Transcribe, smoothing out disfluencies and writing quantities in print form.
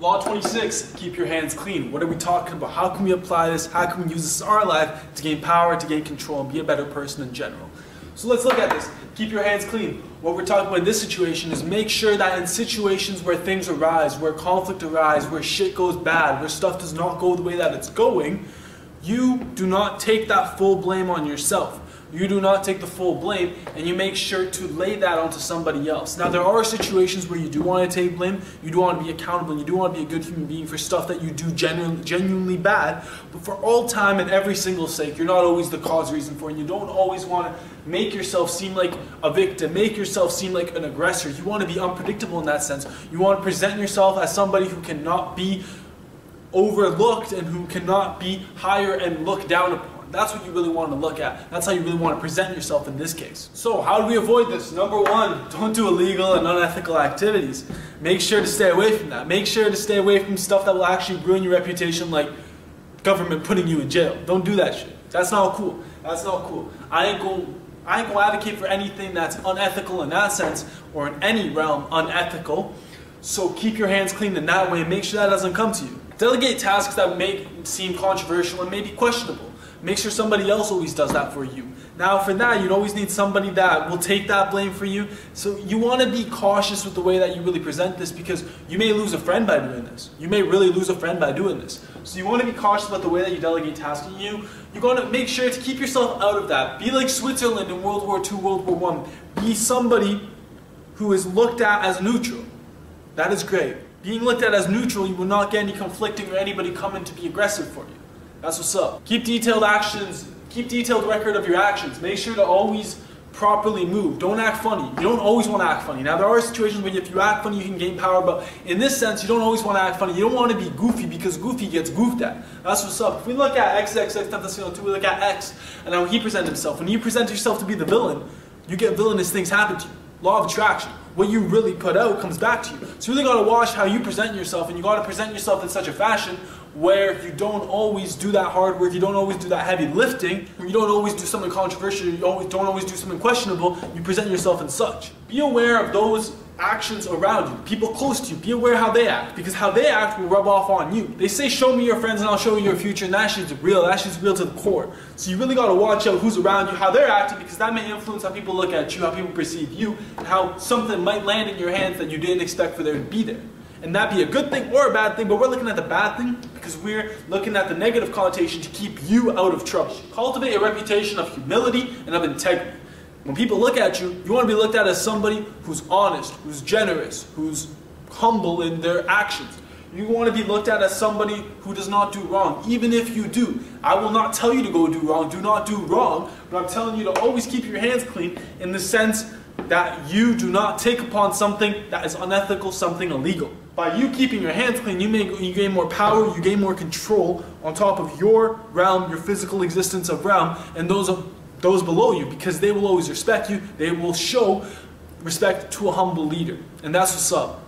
Law 26, keep your hands clean. What are we talking about? How can we apply this? How can we use this in our life to gain power, to gain control, and be a better person in general? So let's look at this. Keep your hands clean. What we're talking about in this situation is make sure that in situations where things arise, where conflict arises, where shit goes bad, where stuff does not go the way that it's going, you do not take that full blame on yourself. You do not take the full blame, and you make sure to lay that onto somebody else. Now, there are situations where you do want to take blame, you do want to be accountable, and you do want to be a good human being for stuff that you do genuinely bad, but for all time and every single sake, you're not always the cause reason for it, and you don't always want to make yourself seem like a victim, make yourself seem like an aggressor. You want to be unpredictable in that sense. You want to present yourself as somebody who cannot be overlooked and who cannot be higher and looked down upon. That's what you really want to look at. That's how you really want to present yourself in this case. So how do we avoid this? Number one, don't do illegal and unethical activities. Make sure to stay away from that. Make sure to stay away from stuff that will actually ruin your reputation, like government putting you in jail. Don't do that shit. That's not cool. That's not cool. I ain't gonna advocate for anything that's unethical in that sense, or in any realm unethical. So keep your hands clean in that way and make sure that doesn't come to you. Delegate tasks that may seem controversial and may be questionable. Make sure somebody else always does that for you. Now for that, you'd always need somebody that will take that blame for you. So you want to be cautious with the way that you really present this, because you may lose a friend by doing this. You may really lose a friend by doing this. So you want to be cautious about the way that you delegate tasks. You're going to make sure to keep yourself out of that. Be like Switzerland in World War II, World War I. Be somebody who is looked at as neutral. That is great. Being looked at as neutral, you will not get any conflicting or anybody coming to be aggressive for you. That's what's up. Keep detailed actions. Keep detailed record of your actions. Make sure to always properly move. Don't act funny. You don't always want to act funny. Now there are situations where if you act funny you can gain power, but in this sense you don't always want to act funny. You don't want to be goofy, because goofy gets goofed at. That's what's up. If we look at XXX, we look at X and how he presented himself. When you present yourself to be the villain, you get villainous things happen to you. Law of attraction. What you really put out comes back to you. So you really got to watch how you present yourself, and you got to present yourself in such a fashion where you don't always do that hard work, you don't always do that heavy lifting, you don't always do something controversial, you don't always do something questionable. You present yourself in such. Be aware of those actions around you, people close to you. Be aware how they act, because how they act will rub off on you. They say show me your friends and I'll show you your future, and that shit's real. That shit's real to the core. So you really got to watch out who's around you, how they're acting, because that may influence how people look at you, how people perceive you, and how something might land in your hands that you didn't expect for there to be there. And that be a good thing or a bad thing, but we're looking at the bad thing because we're looking at the negative connotation to keep you out of trouble. Cultivate a reputation of humility and of integrity. When people look at you, you want to be looked at as somebody who's honest, who's generous, who's humble in their actions. You want to be looked at as somebody who does not do wrong, even if you do. I will not tell you to go do wrong, do not do wrong, but I'm telling you to always keep your hands clean in the sense that you do not take upon something that is unethical, something illegal. By you keeping your hands clean, you gain more power, you gain more control on top of your realm, your physical existence of realm, and those below you, because they will always respect you. They will show respect to a humble leader. And that's what's up.